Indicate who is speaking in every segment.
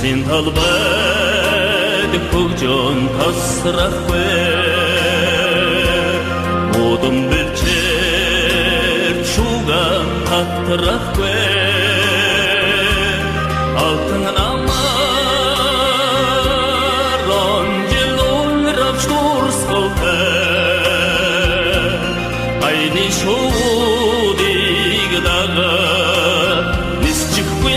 Speaker 1: Улсын талбайд хөгжөн тасрахгүй модон бэлчээр шугам татрахгүй алтан намар ронжелон равштурсколтэй айни шуудыг дага нисчихгүй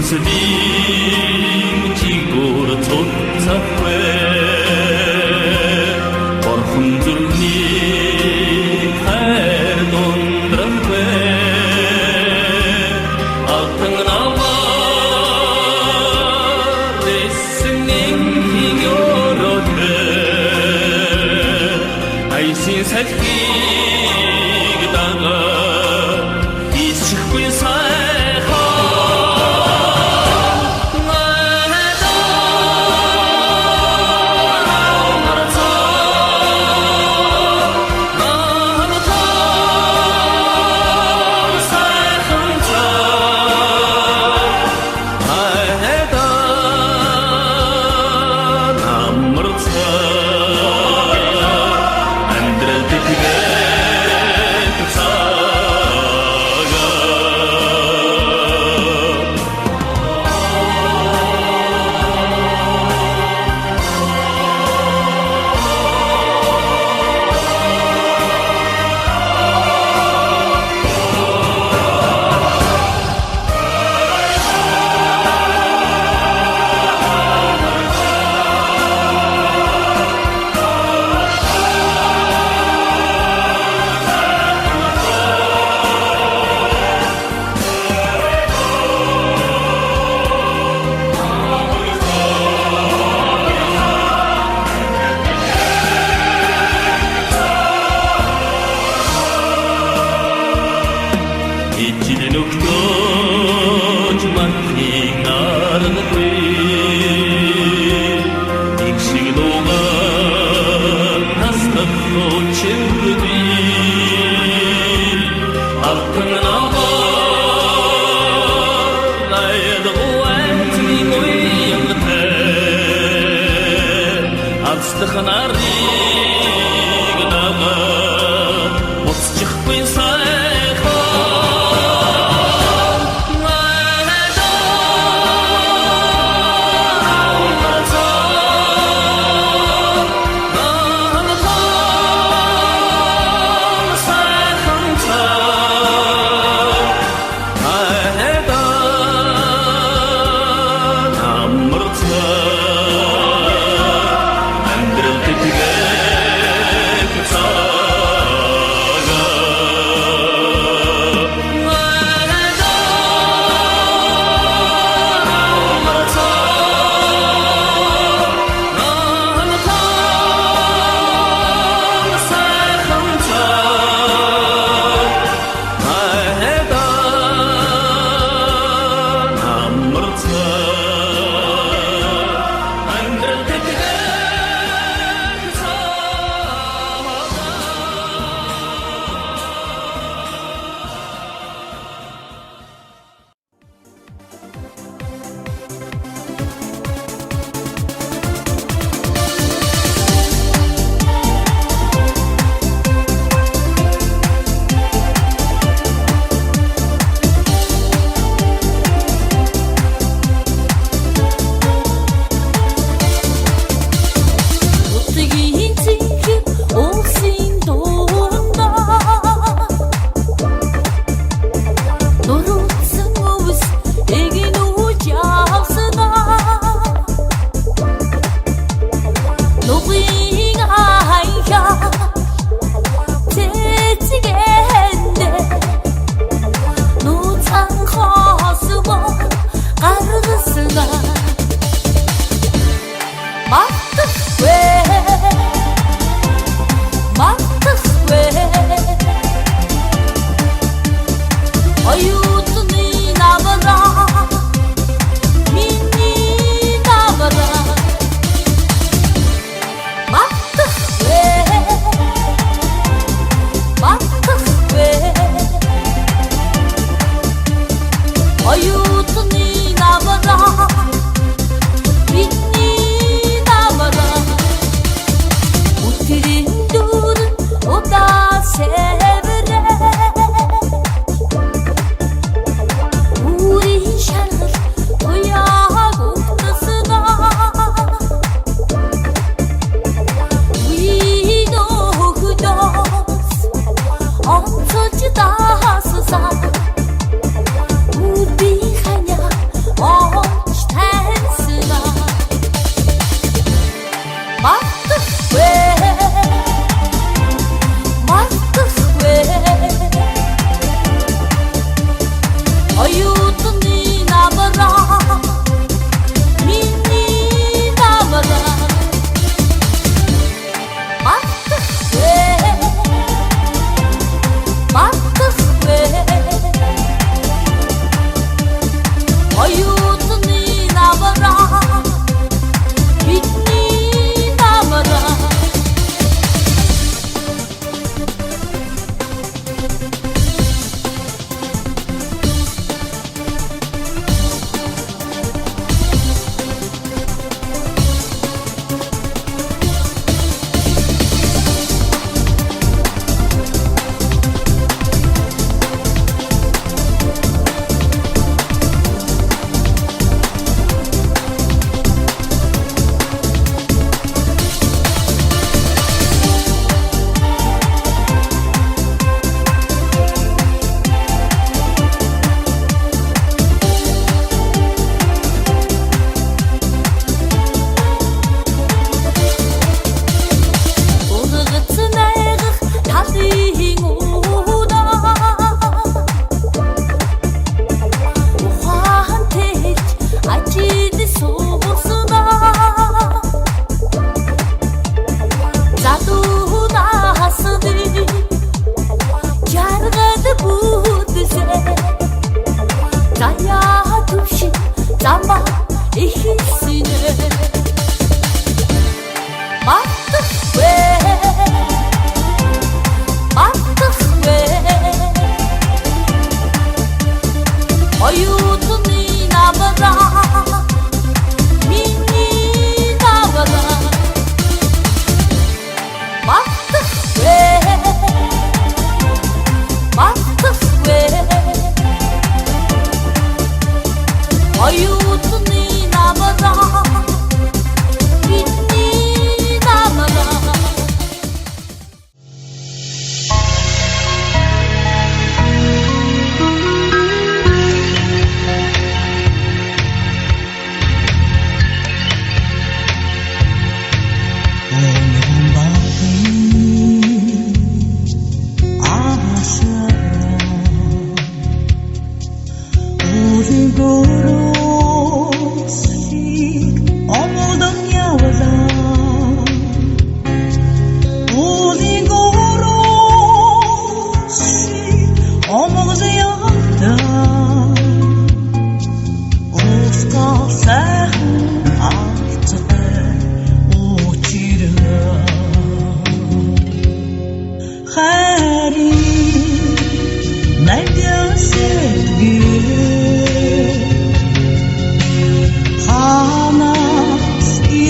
Speaker 1: Сэлим чигур цуцахгүй Борхон зүрхний хайр дундрахгүй Алтан намар эсэнийн хигөрөдөө Айсын салхийг дага исчихгүй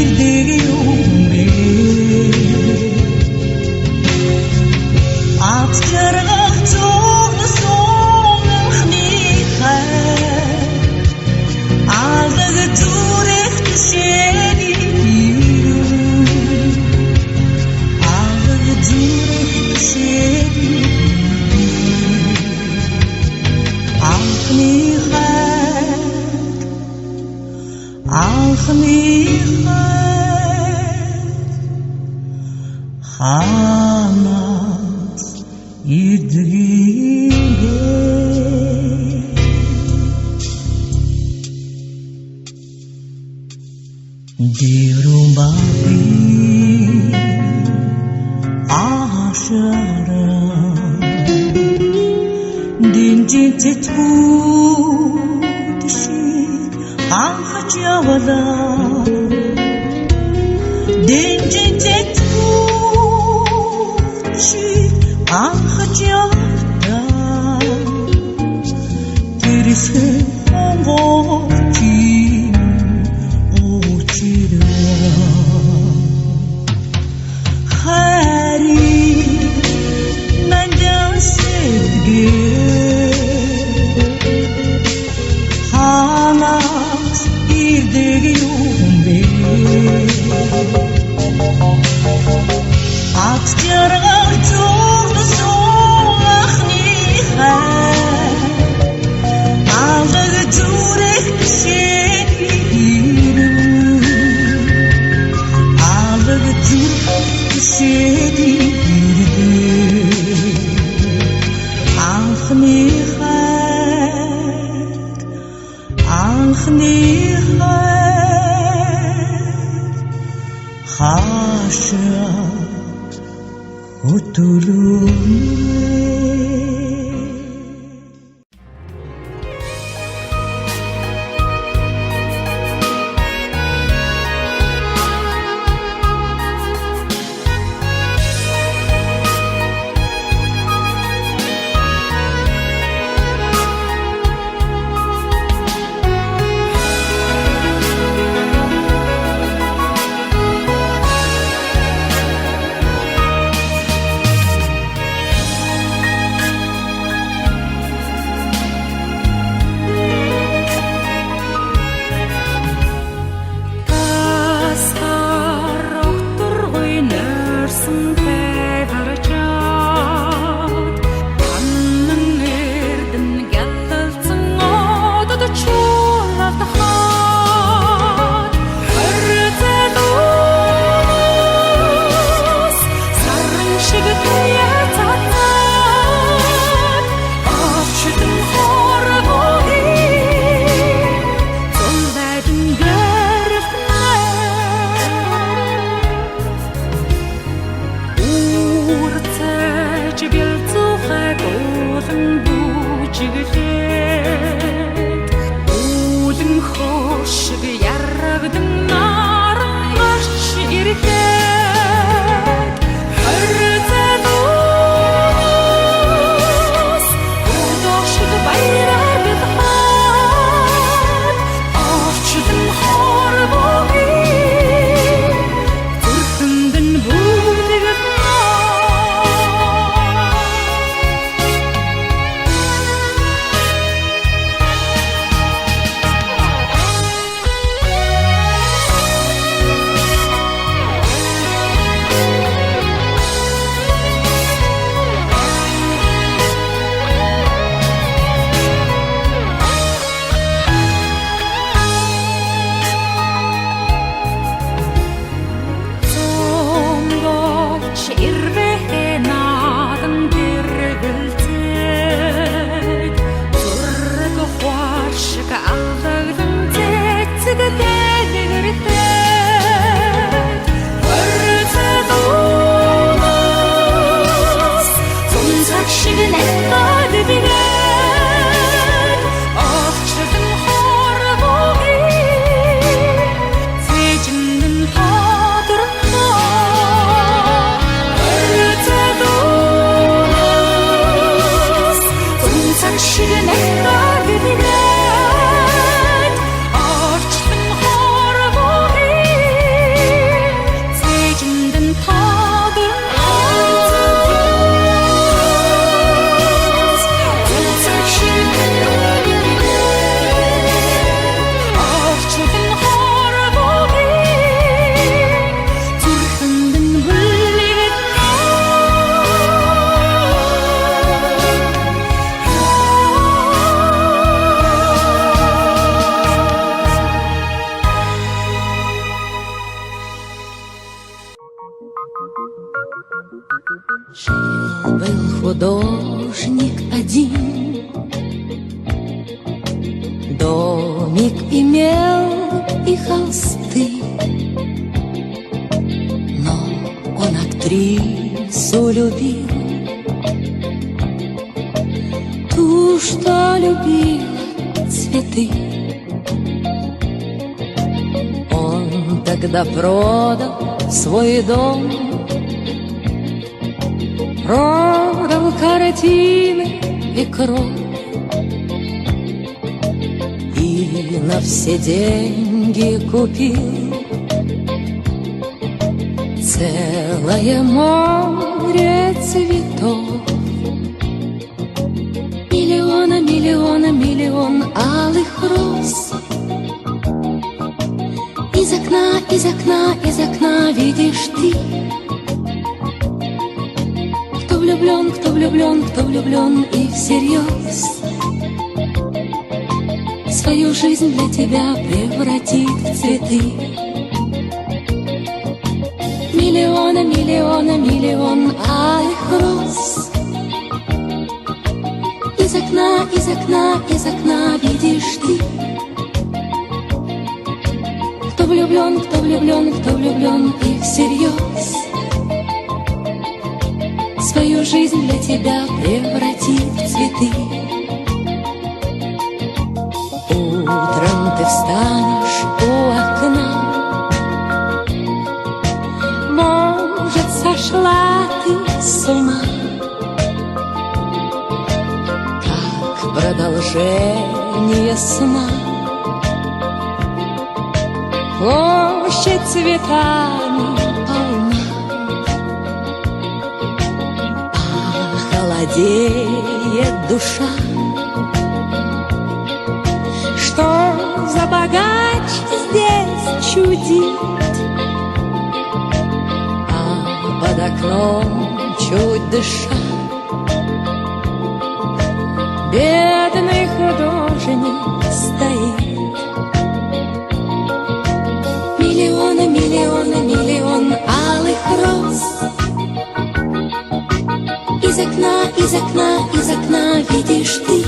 Speaker 2: ирдэг юм бэ ат жаргах цогсон анхны хайр алдаг зүрх тишэний алдаг зүрх тишэний анхны ханаас ирдэг дэврэн баби ашара динжицэцгүүд шиг анхаж явлаа динжицэцгүүд шиг анхаж явлаа тэрсхэн онгоцын очираа хари нандян сэдгээ ханаас ирдэг юм бэ ат жаргах цогсон анхны хайр алдаг зүрх тишэний алдаг зүрх тишэний анхны хаша хөтөлөө Жил-был художник один, домик имел и холсты, но он актрису любил, ту, что любила цветы. Он тогда продал свой дом, продал картины и кровь, и на все деньги купил целое море цветов. Миллиона, миллиона, миллион алых роз. Из окна, из окна, из окна видишь ты. Кто влюблен, кто влюблен, кто влюблен и всерьез свою жизнь для тебя превратит в цветы. Миллиона, миллиона, миллион алых роз. Из окна, из окна, из окна видишь ты. Кто влюблен, кто влюблен, кто влюблен и всерьез свою жизнь для тебя превратит в цветы. Утром ты встанешь у окна, может, сошла ты с ума, как продолжение сна. Площадь цветами полна, холодеет душа. Что за богач здесь чудит, а под окном чуть дыша бедный художник стоит. Миллиона, миллиона, миллион алых роз. Из окна, из окна, из окна видишь ты.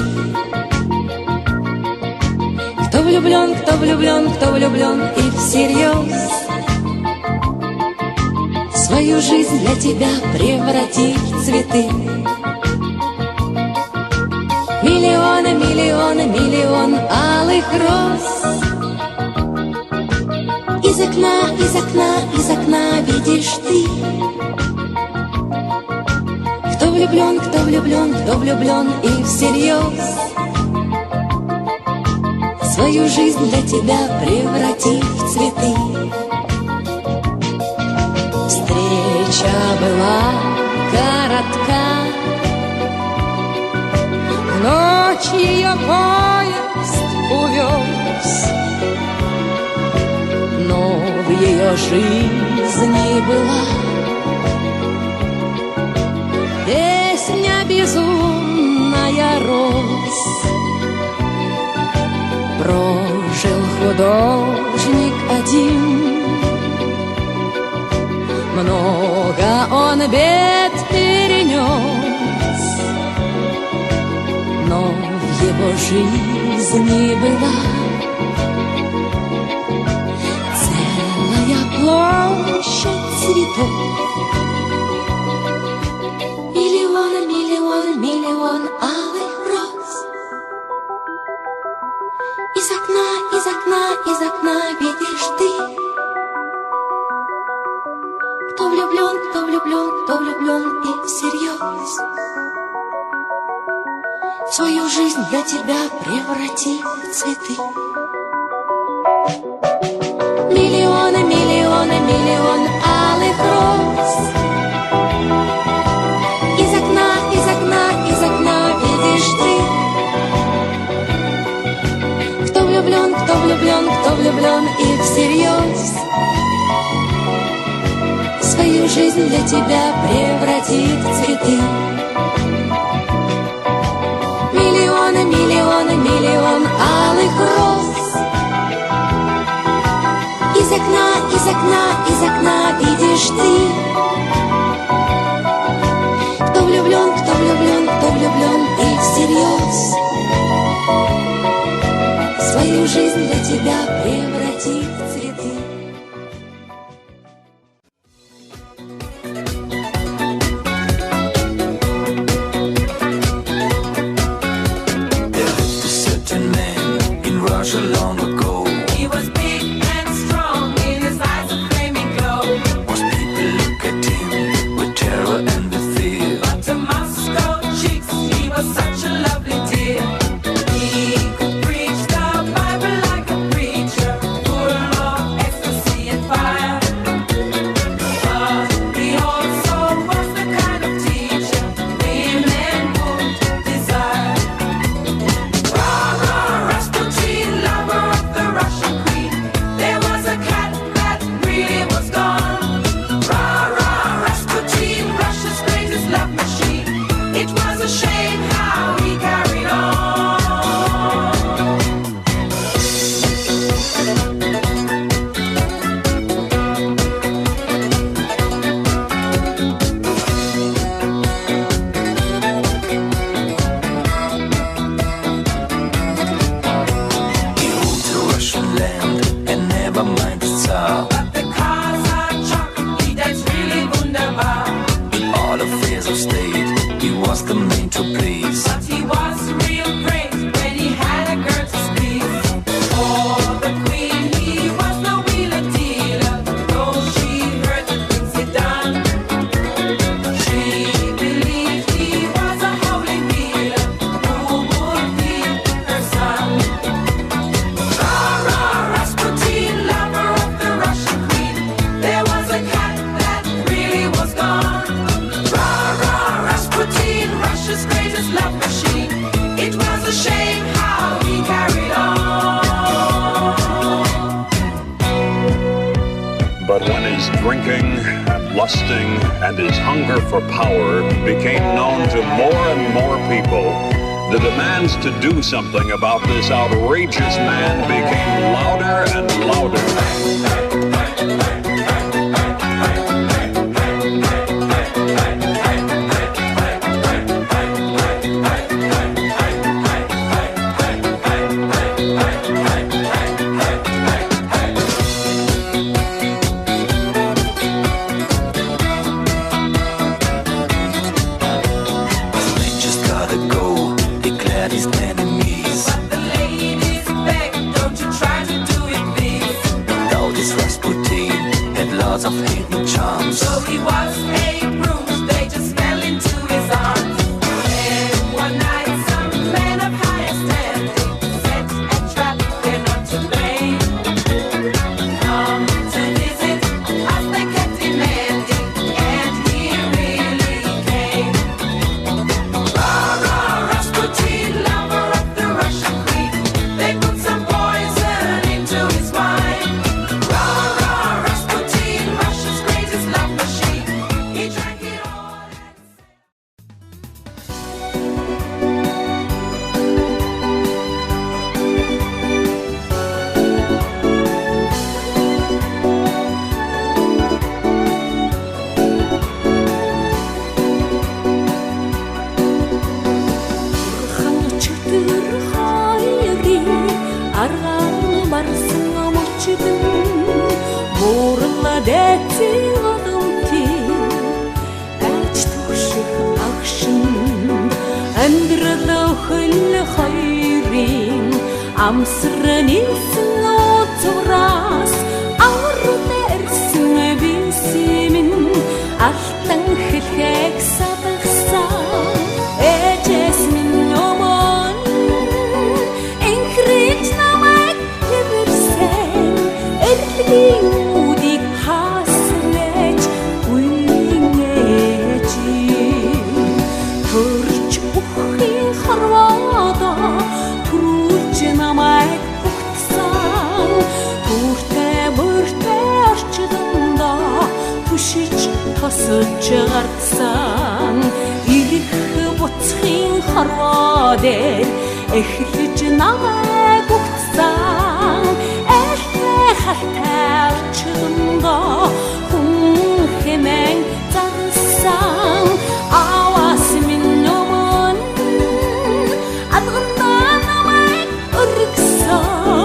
Speaker 2: Кто влюблен, кто влюблен, кто влюблен и всерьез свою жизнь для тебя превратит в цветы. Миллиона, миллиона, миллион алых роз. Из окна, из окна, из окна видишь ты. Кто влюблен, кто влюблен, кто влюблен и всерьез свою жизнь для тебя превратит в цветы. Встреча была коротка, в ночь ее поезд увез, но в ее жизни была песня безумная роз. Прожил художник один, много он бед перенес, но в его жизни была целая площадь цветов. Миллион, миллион, миллион алых роз. Из окна, из окна, из окна видишь ты. Кто влюблен, кто влюблен, кто влюблен и всерьез свою жизнь для тебя преврати в цветы. Миллионы, миллионы, миллион алых роз. Из окна, из окна, из окна видишь ты. Кто влюблен, кто влюблен, кто влюблен и всерьез свою жизнь для тебя превратит в цветы. Миллионы, миллионы, миллион алых роз. Из окна, из окна, из окна видишь ты. свою жизнь для тебя превратить в цветы.
Speaker 3: Long ago,
Speaker 4: He was big and strong, in his eyes a flaming glow.
Speaker 3: most people look at him with terror and with fear.
Speaker 4: But to Moscow chicks, he was such a lovely dear. He could preach the Bible like a preacher, full of ecstasy and fire. But he also was the kind of teacher women would desire. Rah-rah, Rasputin, lover of the Russian queen. There was a cat that really was gone. Rah-rah, Rasputin, Russia's greatest love machine. It was a shame how he carried on.
Speaker 3: He ruled the Russian land and never mind the Tsar.
Speaker 4: But the cars are chocolate, that's really wunderbar.
Speaker 3: In all affairs of state, he was the man to please.
Speaker 4: But he was real great when he had a girl to squeeze. For the queen, he was no wheeler dealer, though she heard the things he'd done. She believed he was a holy healer who would heal her son. Rah-rah, Rasputin, lover of the Russian queen. There was a cat that really was gone. Rah-rah, Rasputin, Russia's greatest love machine. It was a shame how he carried on.
Speaker 5: But when his drinking and lusting and his hunger for power became known to more and more people, the demands to do something about this outrageous man became louder and louder.
Speaker 3: They just gotta go, declared his enemies.
Speaker 4: But the ladies begged, don't you try to do it, please.
Speaker 3: Now this Rasputin had lots of hidden charms.
Speaker 4: So he was a brute, they just fell into his arms. And one night some men of higher standing set a trap, they're not to blame. Come to visit us, they kept demanding, and he really came. Rah-rah, Rasputin, lover of the Russian queen. They put some poison into his wine. Rah-rah, Rasputin, Russia's greatest love machine. He drank it all.
Speaker 2: Ханчтэр хайрын аргаан барсан мөчдөн буурла дэцэн одонтын ач түших агшин амьдрал хөл хайрын амсрaniсэн оцораас авралэрсэн бисимэн алтан хэлхэг садагсан эжэс минь номон энхрэж намайг хэвэрсэн эрхлийн үдийг хаасрэж үеийнэж төрч бүхий харвада түрүүлж намайг бүгдсэн түртэй бүртэй орчдондоо түшиж тосолж гардсан ирэх буцхын харваа дээр эхлэж намайг бүгдсэн элтэй халтай орчдондоо хүн хэмээн зарсан аваас минь номон адгандаа намайг өргсөн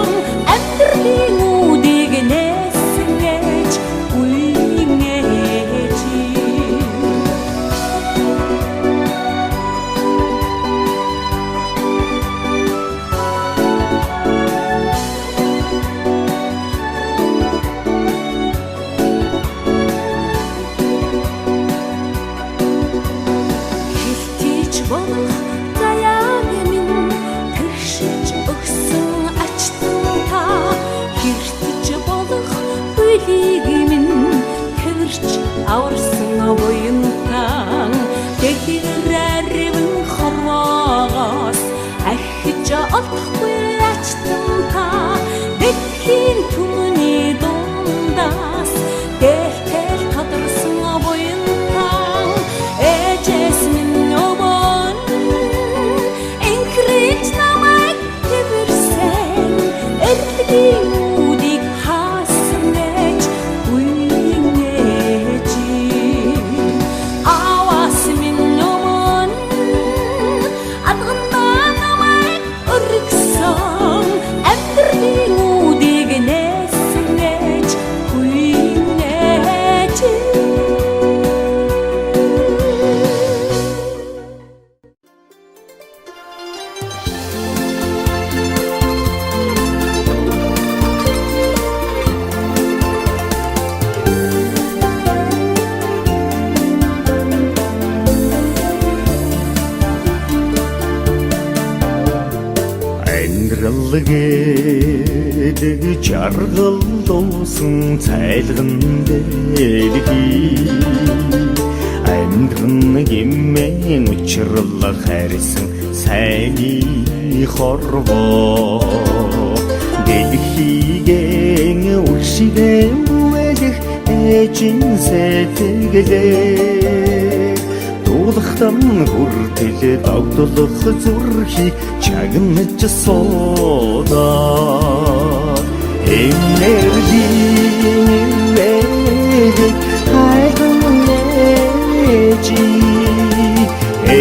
Speaker 6: Цэрлэгээд жаргал дуусан цайлган дэлхий амьдрын гимэн учрал хайрсан сайны хорвоо дэлхийгэн уршигэн бүэлэх эжин сэтгэлээ дуулахтан хүртэл догдолох зүрхий чагнаж суудаа энержи хайгнэжи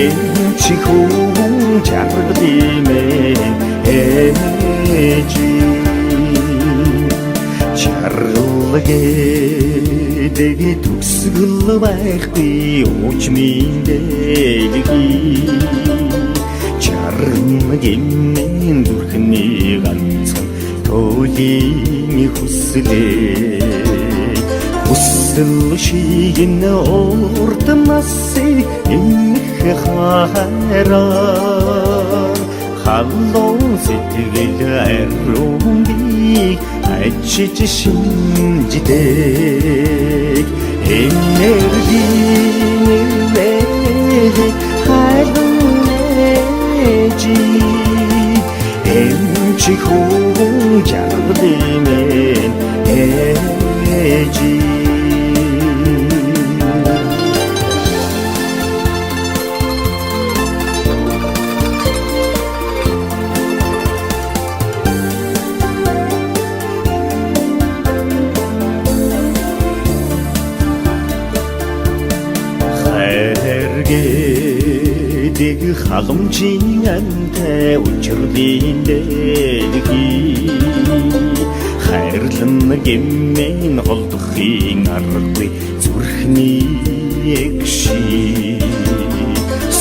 Speaker 6: энчи хүн чаргадимэн энежи чарлагэдэг төгсгөл байхгүй уучмын дэлхий чарна гэмэн дүрхний ганцхан туулийн хүслээ хүсэл шигэн урд насыг эмх хайраа халуун сэтгэл ариуныг ачиж шинждэг энержи хайрунэжи эмчи хүн жаргадимэн эжи дэг халамжийн антай учрын дэлхий хайрлан гэмэн холдохын аргагүй зүрхний эгши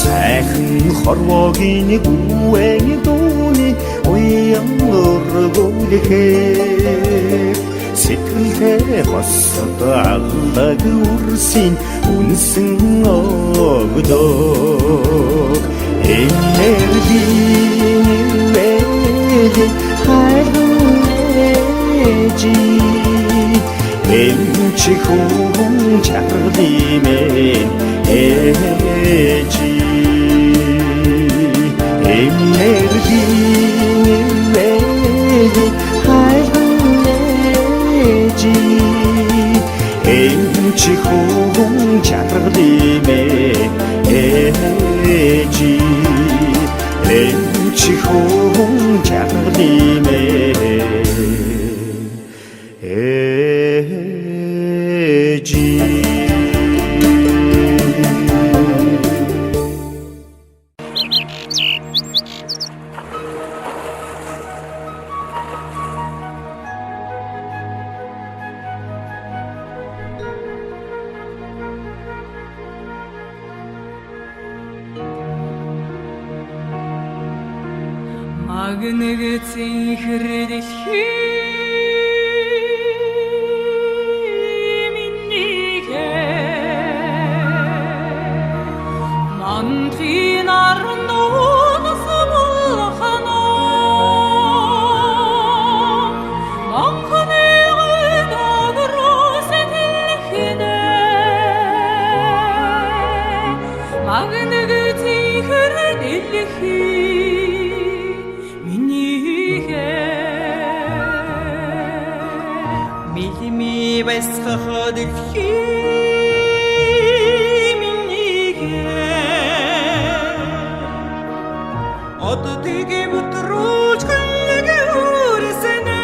Speaker 6: сайхан хорвогийн гүвэн дууны уян өргөлөхөө сэтгэлээ хосод аллаг үрсийн үнсэн өгдөг энержи хайрунэжи эмчи хүн чаргадимэн эжи энержи эмчи хүн чаргадимэн эжи эмчи хүн чаргадимэн эжи
Speaker 4: Магнэг цэнхэр дэлхий минийгэ мандрын арнууд самулхано манхныг дагрос дэлхийнэ магнэг цэнхэр дэлхий Милими бэсхахад минийгэ одотигэ бүтрүүлж хэнэгэ хүрсэнэ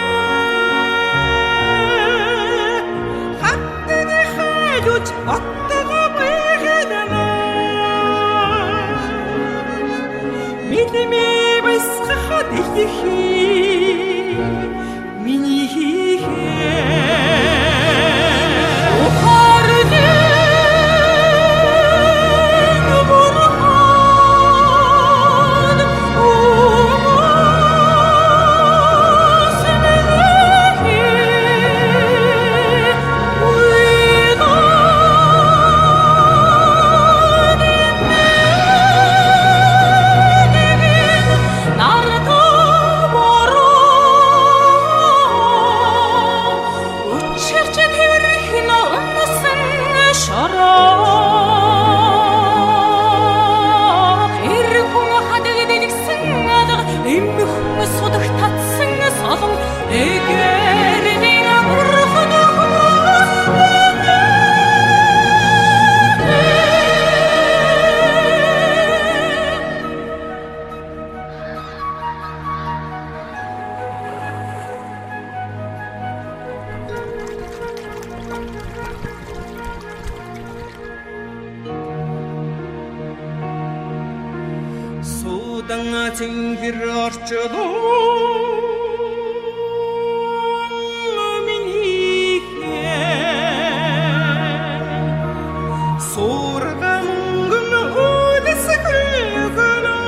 Speaker 4: хаттыгэ хайлууч оттого бэхэнэ Милими бэсхахад минийгэ
Speaker 7: Narata moro Суудан цэнгэр орчдоо миний сурга мөнгөн үлсгэлгэнэ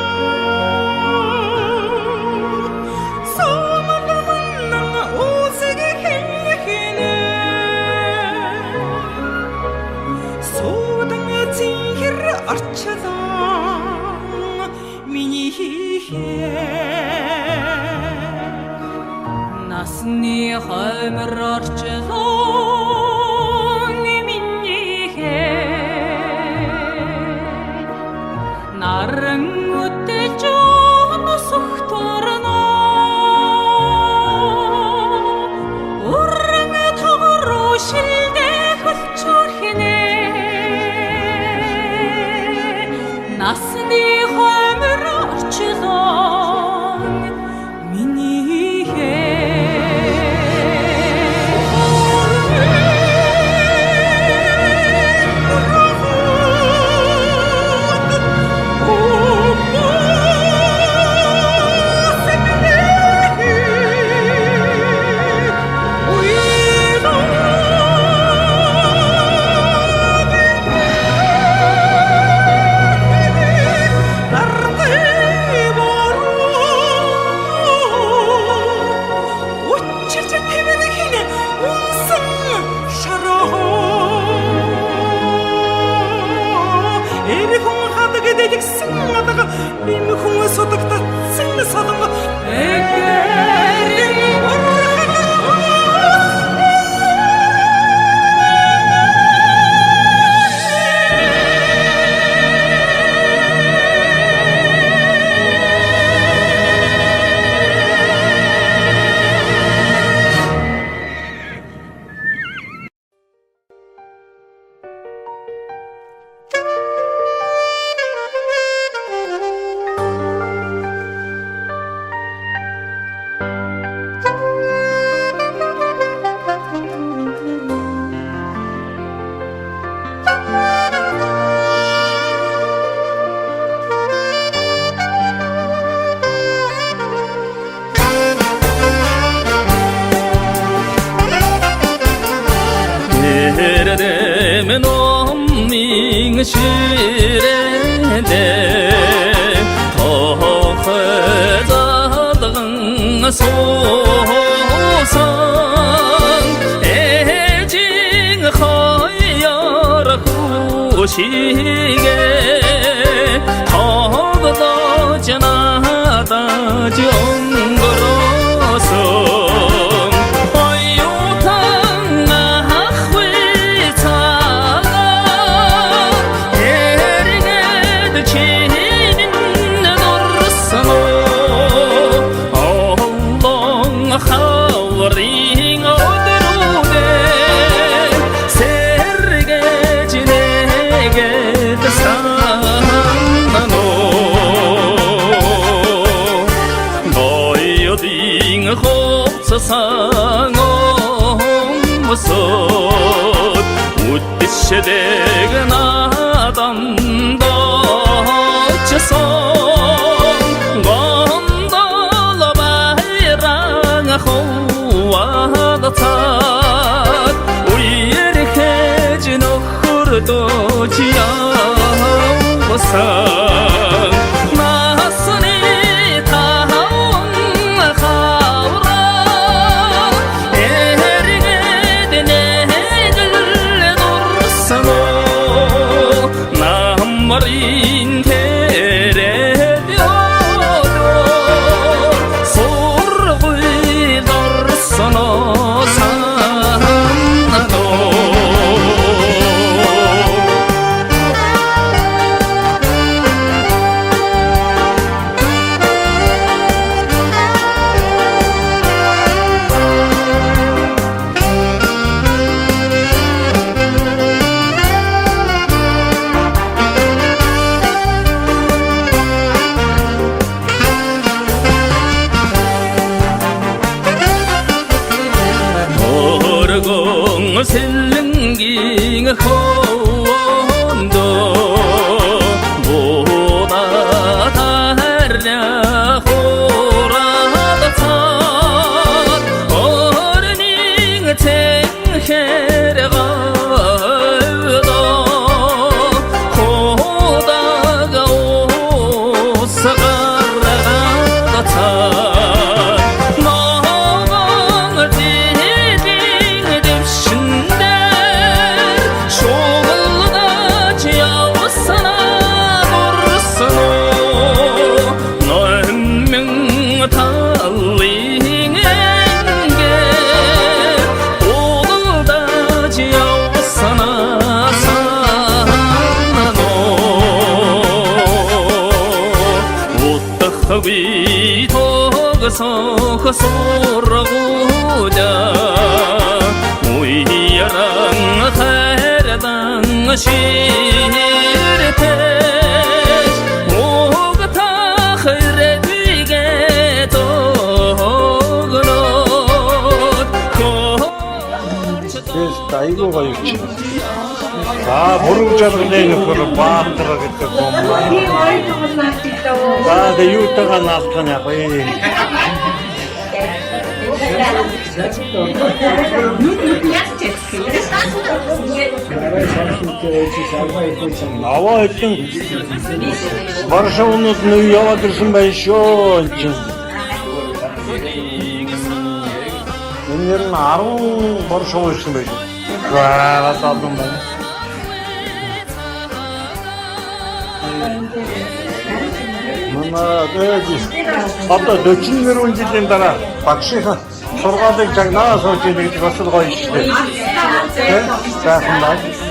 Speaker 7: сомнамнан усэг хинхинэ суудан цэнгэр орчдоо миний насны хоймор орчлоо миний наран үтэж оносохторно уран тогроо шилдэ хөлчөрхнэ насны хоймор орчлоо миний 시래대 더해자던 소상 애징 허여라 후시게 더더 지나다 정거로서 상어 무엇 웃듯이 나담도 지성 건달라 바이랑 호와다 탓 우리를 해진 어흐르도 지야워상 셀릉기 호원도 보다 다른 위도가서 소라고자 우이야랑 하라당 시르테 오가타 흐레디게 도그노
Speaker 6: 그래서 나이고가 있지. 아, 모르고 자는데 그걸 봐들어겠다. 나 내 유타가 나타나고. 나와 있던 Варшаваның явадырсын ба еще. Өнерін 10 Варшава үшін ба. Гарат алдым ба. Мына абда 400 жылдан дараа багшийнхаа сургаалыг жагнаа сууж ирэх гэдэг бас л гоё шүү дээ. Сайхан байна.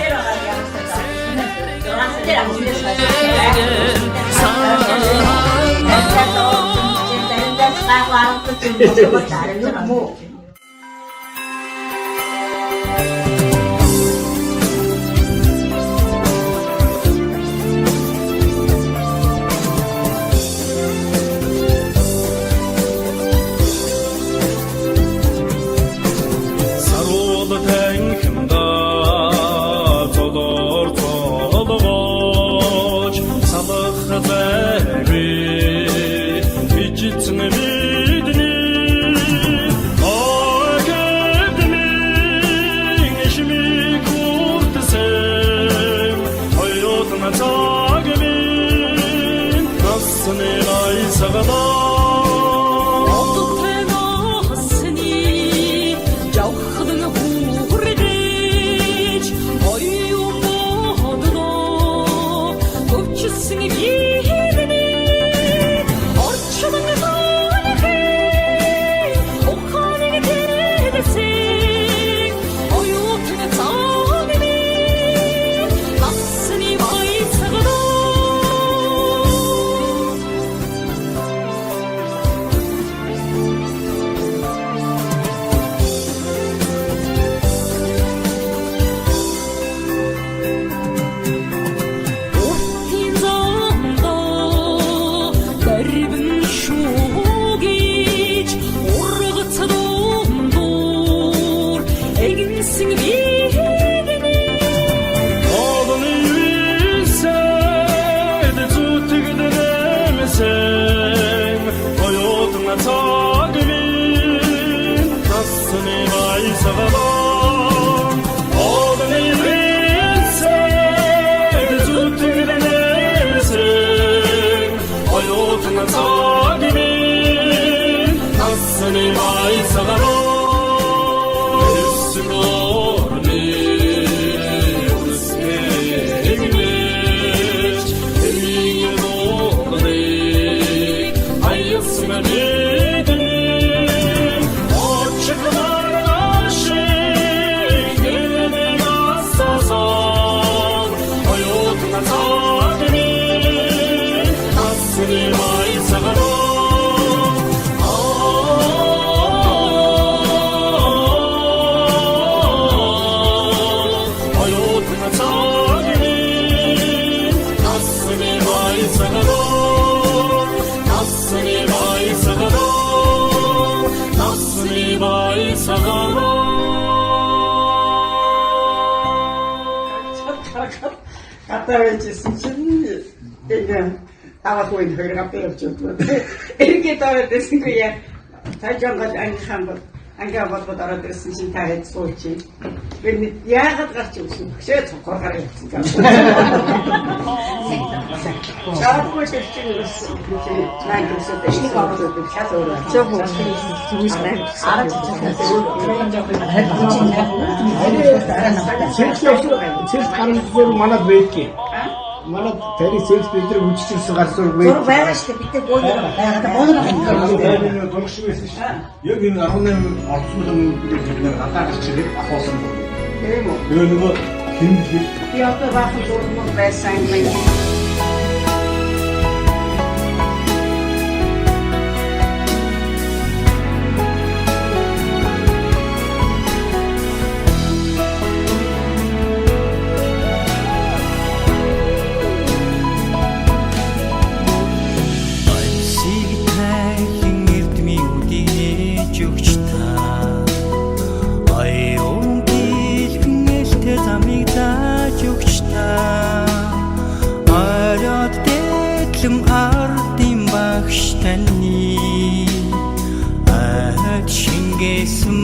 Speaker 8: 이렇게 떨어뜨린 거야. 자전거 한번 안겨보고 떨어뜨렸으면 진짜 했었지. 근데 야가 같이 웃음. 그래 조커가래. 자꾸 찍었어. 난 그래서 대신에 찾아오라. 저거 무슨
Speaker 9: 셀프 가는 줄 만나 뵙게. манай тари селс бидрэг үччихсэн гарсуу вэ?
Speaker 8: Зур байгаа шүү дээ. Бид боо яагаад
Speaker 9: боолоо дургш байсан шүү. Яг энэ 18 орцсон бид нэр гадаа гарч ирээд ахуулсан.
Speaker 8: Тийм үү?
Speaker 9: Нөгөө нөгөө хэмжиг
Speaker 8: би одоо баахан зурмал байсан юм.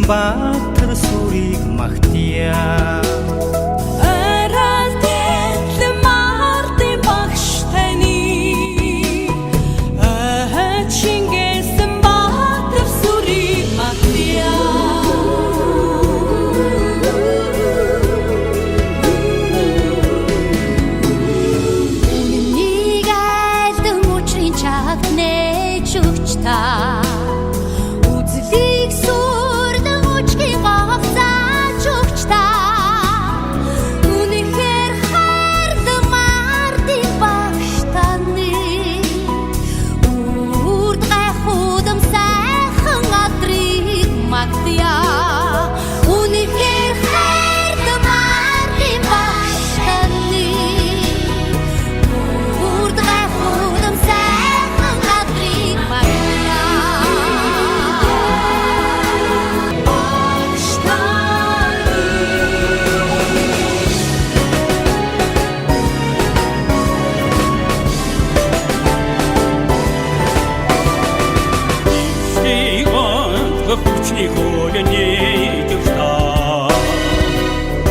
Speaker 10: баатар сүрийг магтъя
Speaker 2: Үзлийг сүрдэн үчгийн гоцааж өгч та Үнэхээр хайрдан мартын багш таны Үрд гайхуудам сайхан адрыг магтъя Үнэхээр хайрдан мартын багш таны Үрд гайхуудам сайхан адрыг магтъя
Speaker 1: Хүчний хөлний төвшаа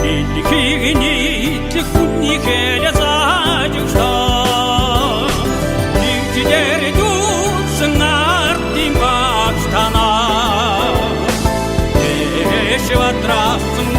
Speaker 1: Илхийг нийтлэх хүний хэлээ зааж өгшаа Нэгдээр дүүсэн ардын багш танаа Эш ватрасан